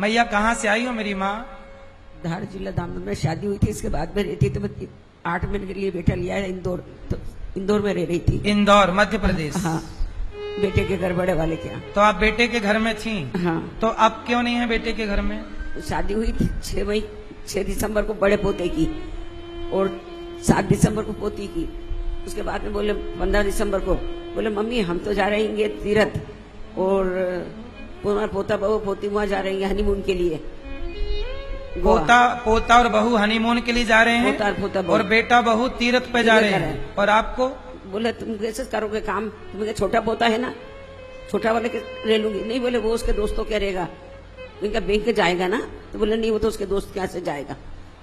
मैया कहाँ से आई हो मेरी माँ? धार जिला दामोदर में शादी हुई थी, इसके बाद में रहती तो मैं 8 महीने के लिए बेटा लिया है इंदौर, तो इंदौर में रह रही थी। इंदौर मध्य प्रदेश? हाँ, बेटे के घर बड़े वाले के यहाँ। तो आप बेटे के घर में थी? हाँ। तो अब क्यों नहीं है बेटे के घर में? शादी हुई थी 6 दिसंबर को बड़े पोते की और 7 दिसंबर को पोती की। उसके बाद में बोले 15 दिसंबर को बोले मम्मी हम तो जा रहेंगे तीरथ और पोता बहू पोती वहाँ जा रही है हनीमून के लिए। पोता और बहू हनीमून के लिए जा रहे हैं पोता और बेटा बहू तीरथ पे जा रहे हैं। और आपको बोले तुम कैसे करोगे काम, तुम्हें छोटा पोता है ना, छोटा वाले के रह लूंगी। नहीं बोले वो उसके दोस्तों क्या रहेगा, इनका बैंक जाएगा ना, तो बोले नहीं वो तो उसके दोस्त क्या से जाएगा,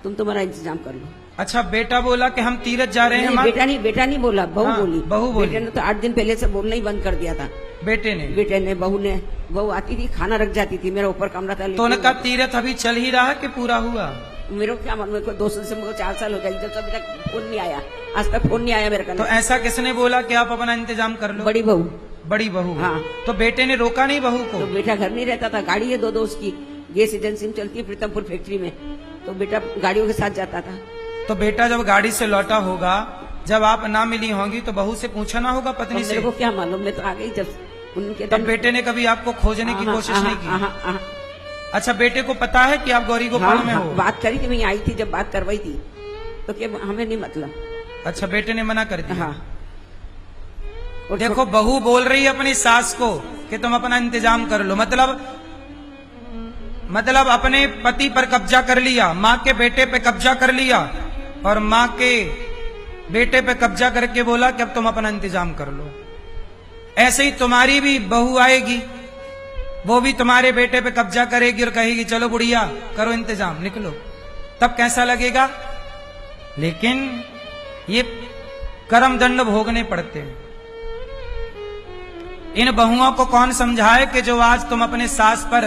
तुम तुम्हारा इंतजाम कर लो। अच्छा, बेटा बोला कि हम तीरथ जा रहे हैं? बेटा नहीं बोला, बहू बोली। बहू बोली। बेटे ने तो 8 दिन पहले से बोलना ही बंद कर दिया था। बेटे ने बहू आती थी खाना रख जाती थी, मेरा ऊपर कमरा था। तो उनका तीरथ अभी चल ही रहा है कि पूरा हुआ? मेरे को क्या मालूम, मेरे को 2 साल से मुझे 4 साल हो जाएगी, जब तक अभी तक फोन नहीं आया, आज तक फोन नहीं आया मेरे का। तो ऐसा किसने बोला कि आप अपना इंतजाम कर लो? बड़ी बहू। हाँ। तो बेटे ने रोका नहीं बहू को? तो बेटा घर नहीं रहता था, गाड़ी है 2 उसकी, गैस एजेंसी में चलती है प्रीतमपुर फैक्ट्री में, तो बेटा गाड़ियों के साथ जाता था। तो बेटा जब गाड़ी से लौटा होगा, जब आप ना मिली होंगी तो बहू से पूछा ना होगा पत्नी से? मेरे को क्या मालूम, मैं तो आ गई जब उनके। तब बेटे ने कभी आपको खोजने की कोशिश नहीं की? अच्छा, बेटे को पता है कि आप गौरी गोपाल में हो? बात करी थी, मैं आई थी जब बात करवाई थी, तो क्या हमें नहीं मतलब। अच्छा, बेटे ने मना कर दिया? हाँ। और देखो बहू बोल रही है अपनी सास को कि तुम अपना इंतजाम कर लो, मतलब अपने पति पर कब्जा कर लिया, माँ के बेटे पे कब्जा कर लिया और माँ के बेटे पे कब्जा करके बोला कि अब तुम अपना इंतजाम कर लो। ऐसे ही तुम्हारी भी बहू आएगी, वो भी तुम्हारे बेटे पे कब्जा करेगी और कहेगी चलो बुढ़िया करो इंतजाम, निकलो। तब कैसा लगेगा? लेकिन ये कर्म दंड भोगने पड़ते हैं। इन बहुओं को कौन समझाए कि जो आज तुम अपने सास पर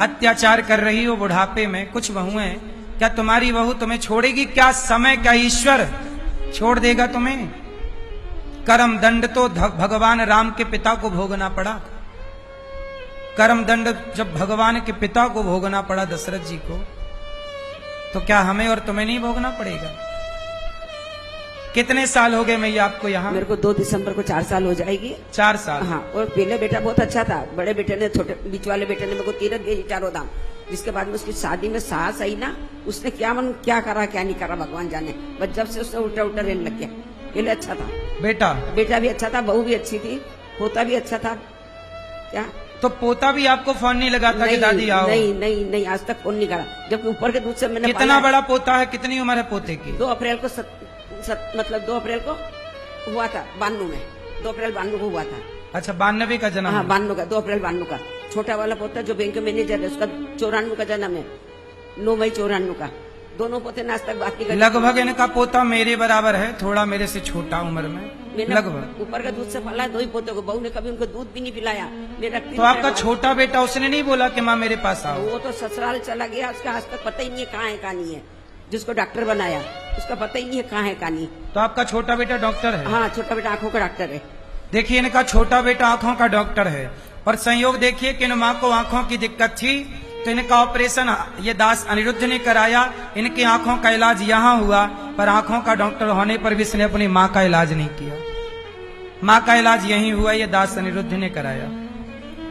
अत्याचार कर रही हो बुढ़ापे में, कुछ बहुएं, क्या तुम्हारी बहू तुम्हें छोड़ेगी? क्या समय, क्या ईश्वर छोड़ देगा तुम्हें? कर्म दंड तो भगवान राम के पिता को भोगना पड़ा। कर्म दंड जब भगवान के पिता को भोगना पड़ा दशरथ जी को, तो क्या हमें और तुम्हें नहीं भोगना पड़ेगा? कितने साल हो गए मैया आपको यहाँ? मेरे को 2 दिसंबर को 4 साल हो जाएगी। 4 साल? हाँ। और पहले बेटा बहुत अच्छा था, बड़े बेटे ने, छोटे बीच वाले बेटे ने मेरे को तीरथ भेजी 4 धाम। जिसके बाद में उसकी शादी में सास आई ना, उसने क्या करा क्या नहीं करा भगवान जाने, बस जब से उसने उल्टा रहने लग गया। पहले अच्छा था बेटा भी अच्छा था, बहू भी अच्छी थी, पोता भी अच्छा था। क्या तो पोता भी आपको फोन नहीं लगाता कि दादी आओ? नहीं, आज तक फोन नहीं करा, जबकि ऊपर के दूध से मैंने। कितना बड़ा पोता है? कितनी उम्र है पोते की? 2 अप्रैल को 2 अप्रैल को हुआ था, 92 में, 2 अप्रैल 92 को हुआ था। अच्छा, 92 का जन्म? हाँ, 92 का, 2 अप्रैल 92 का। छोटा वाला पोता जो बैंक मैनेजर है, उसका 94 का जन्म है, 9 मई 94 का। दोनों पोते ने आज तक बात नहीं करी। लगभग इनका पोता मेरे बराबर है, थोड़ा मेरे से छोटा उम्र में लगभग। ऊपर का दूध से फला 2 ही पोते को, बहू ने कभी उनको दूध भी नहीं पिलाया। मेरा तो आपका छोटा बेटा उसने नहीं बोला कि माँ मेरे पास आओ? वो तो ससुराल चला गया, उसका आज तक पता ही नहीं है कहाँ है कहाँ नहीं है। जिसको डॉक्टर बनाया उसका पता ही नहीं है कहाँ है कहाँ नहीं। तो आपका छोटा बेटा डॉक्टर है? हाँ, छोटा बेटा आंखों का डॉक्टर है। देखिए, इनका छोटा बेटा आंखों का डॉक्टर है, पर संयोग देखिए कि इन माँ को आंखों की दिक्कत थी, तो इनका ऑपरेशन ये दास अनिरुद्ध ने कराया। इनकी आंखों का इलाज यहाँ हुआ, पर आंखों का डॉक्टर होने पर भी इसने अपनी माँ का इलाज नहीं किया। माँ का इलाज यहीं हुआ, ये दास अनिरुद्ध ने कराया।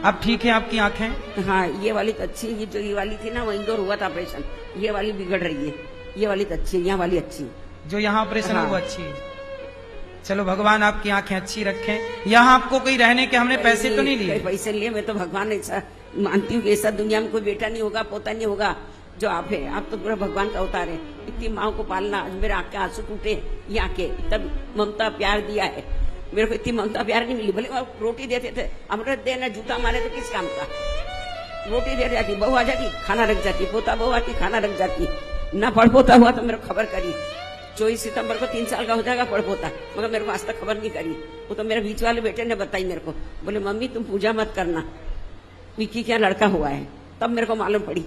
अब ठीक है आपकी आंखें? हाँ, ये वाली तो अच्छी, ये जो ये वाली थी ना वो इंदौर हुआ था ऑपरेशन, ये वाली बिगड़ रही है। ये वाली तो अच्छी है, यहाँ वाली अच्छी, जो यहाँ ऑपरेशन है वो अच्छी है। चलो भगवान आपकी आंखें अच्छी रखें। यहाँ आपको कोई रहने के हमने पैसे तो नहीं लिए? पैसे लिए, मैं तो भगवान ऐसा मानती हूँ कि ऐसा दुनिया में कोई बेटा नहीं होगा, पोता नहीं होगा जो आप है। आप तो पूरा भगवान का अवतार है। इतनी माँ को पालना, आज मेरे आंख के आंसू टूटे, ये आंखें तब ममता प्यार दिया है मेरे को। इतनी ममता प्यार नहीं मिली, भले रोटी देते थे, अमृत देना, जूता मारे तो किस काम का। रोटी दे जाती, बहू आ जाती, खाना रख जाती, पोता बहू आती, खाना रख जाती। ना पढ़ पोता हुआ तो मेरे को खबर करी, 24 सितंबर को 3 साल का हो जाएगा पढ़ पोता, मगर मेरे को आज तक खबर नहीं करी। वो तो मेरे बीच वाले बेटे ने बताई मेरे को, बोले मम्मी तुम पूजा मत करना, विक्की क्या लड़का हुआ है, तब मेरे को मालूम पड़ी,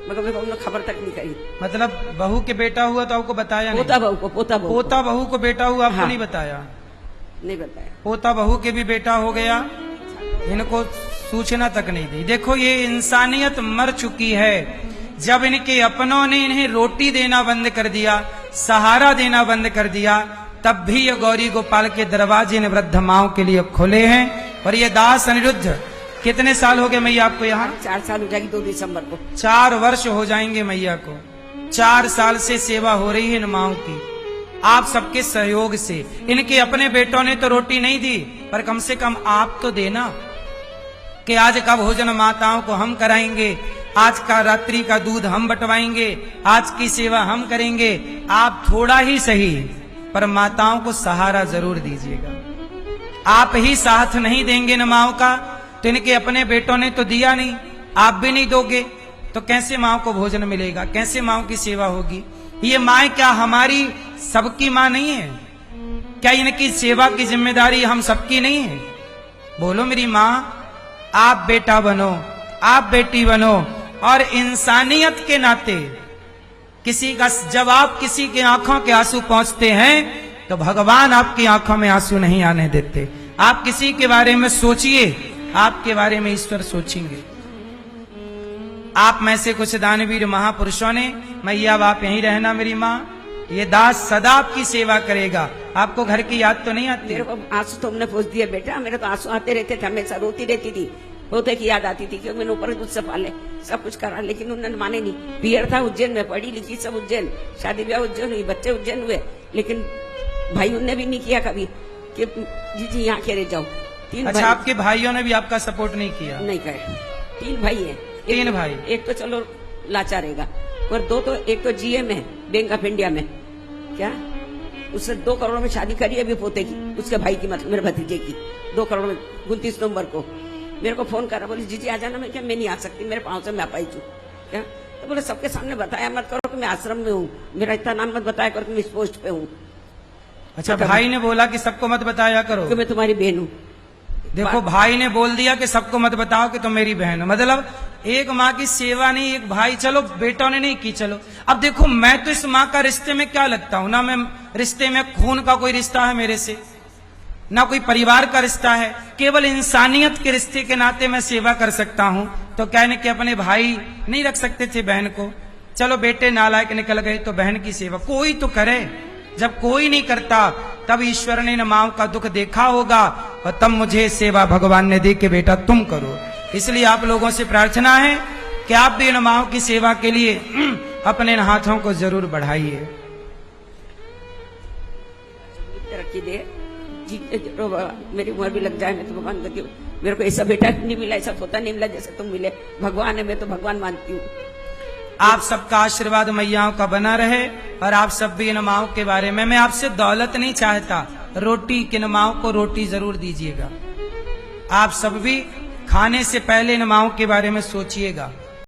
मगर मेरे को उन्होंने खबर तक नहीं करी। मतलब बहू के बेटा हुआ तो आपको बताया नहीं? पोता बहू को, पोता बहू को बेटा हुआ आपको नहीं बताया? नहीं बताया। पोता बहू के भी बेटा हो गया, इनको सूचना तक नहीं दी। देखो ये इंसानियत मर चुकी है। जब इनके अपनों ने इन्हें रोटी देना बंद कर दिया, सहारा देना बंद कर दिया, तब भी ये गौरी गोपाल के दरवाजे ने वृद्ध माओं के लिए खुले हैं। और ये दास अनिरुद्ध कितने साल हो गए मैया आपको यहाँ? 4 साल हो जाएगी 2 दिसंबर को। 4 वर्ष हो जाएंगे मैया को। 4 साल से सेवा हो रही है इन माओं की, आप सबके सहयोग से। इनके अपने बेटों ने तो रोटी नहीं दी, पर कम से कम आप तो देना कि आज का भोजन माताओं को हम कराएंगे, आज का रात्रि का दूध हम बंटवाएंगे, आज की सेवा हम करेंगे। आप थोड़ा ही सही पर माताओं को सहारा जरूर दीजिएगा। आप ही साथ नहीं देंगे न माओं का, तो इनके अपने बेटों ने तो दिया नहीं, आप भी नहीं दोगे, तो कैसे माओं को भोजन मिलेगा, कैसे माओं की सेवा होगी? ये माँ क्या हमारी सबकी माँ नहीं है? क्या इनकी सेवा की जिम्मेदारी हम सबकी नहीं है? बोलो मेरी माँ, आप बेटा बनो, आप बेटी बनो, और इंसानियत के नाते किसी का, जब आप किसी की आंखों के आंसू पहुंचते हैं तो भगवान आपकी आंखों में आंसू नहीं आने देते। आप किसी के बारे में सोचिए, आपके बारे में ईश्वर सोचेंगे। आप में से कुछ दानवीर महापुरुषों ने, मैया आप यहीं रहना मेरी माँ, ये दास सदा आपकी सेवा करेगा। आपको घर की याद तो नहीं आती? मेरे को आंसू तुमने पूछ दिया बेटा, मेरे तो आंसू आते रहते थे, हमेशा रोती रहती थी, पोते की याद आती थी, क्योंकि मैंने ऊपर दूध से पाले, सब कुछ करा, लेकिन उन्होंने माने नहीं। पियर था उज्जैन में, पढ़ी लिखी सब उज्जैन, शादी ब्याह उज्जैन हुई, बच्चे उज्जैन हुए, लेकिन भाई उनने भी नहीं किया कभी कि जी यहाँ के रह जाओ। 3 अच्छा, आपके भाइयों ने भी आपका सपोर्ट नहीं किया? नहीं करे। 3 भाई है। 3 भाई? एक तो चलो लाचार रहेगा, और 2 तो, एक तो जीएम है बैंक ऑफ इंडिया में, क्या उससे 2 करोड़ में शादी करी अभी पोते की, उसके भाई की, मतलब मेरे भतीजे की, 2 करोड़ में 29 नवंबर को मेरे को फोन करा, बोली जीजी आ जाना। मैं क्या, मैं नहीं आ सकती, मेरे पाँव से मैं आ पाई हूँ क्या? तो बोले सबके सामने बताया मत करो कि मैं आश्रम में हूँ, मेरा इतना नाम मत बताया करो कि मैं इस पोस्ट पे हूँ। अच्छा, भाई ने बोला कि सबको मत बताया करो कि मैं तुम्हारी बहन हूँ। देखो, भाई ने बोल दिया कि सबको मत बताओ कि तुम मेरी बहन हो। मतलब एक माँ की सेवा नहीं, एक भाई, चलो बेटों ने नहीं की, चलो। अब देखो, मैं तो इस माँ का रिश्ते में क्या लगता हूं ना, मैं रिश्ते में खून का कोई रिश्ता है मेरे से, ना कोई परिवार का रिश्ता है, केवल इंसानियत के रिश्ते के नाते मैं सेवा कर सकता हूं। तो कहने के अपने भाई नहीं रख सकते थे बहन को? चलो बेटे नालायक निकल गए तो बहन की सेवा कोई तो करे। जब कोई नहीं करता तब ईश्वर ने इन माओं का दुख देखा होगा, और तब मुझे सेवा भगवान ने दी कि बेटा तुम करो। इसलिए आप लोगों से प्रार्थना है कि आप भी इन माओं की सेवा के लिए अपने इन हाथों को जरूर बढ़ाइए। तरक्की दे जी, मेरी उम्र भी लग जाए, मैं तो भगवान करती हूँ, मेरे को ऐसा बेटा नहीं मिला, ऐसा पोता नहीं मिला जैसे तुम मिले। भगवान है, मैं तो भगवान मानती हूँ। आप सबका आशीर्वाद मैयाओं का बना रहे, और आप सब भी इन माओं के बारे में, मैं आपसे दौलत नहीं चाहता, रोटी किन माओं को रोटी जरूर दीजिएगा। आप सब भी खाने से पहले इन माओं के बारे में सोचिएगा।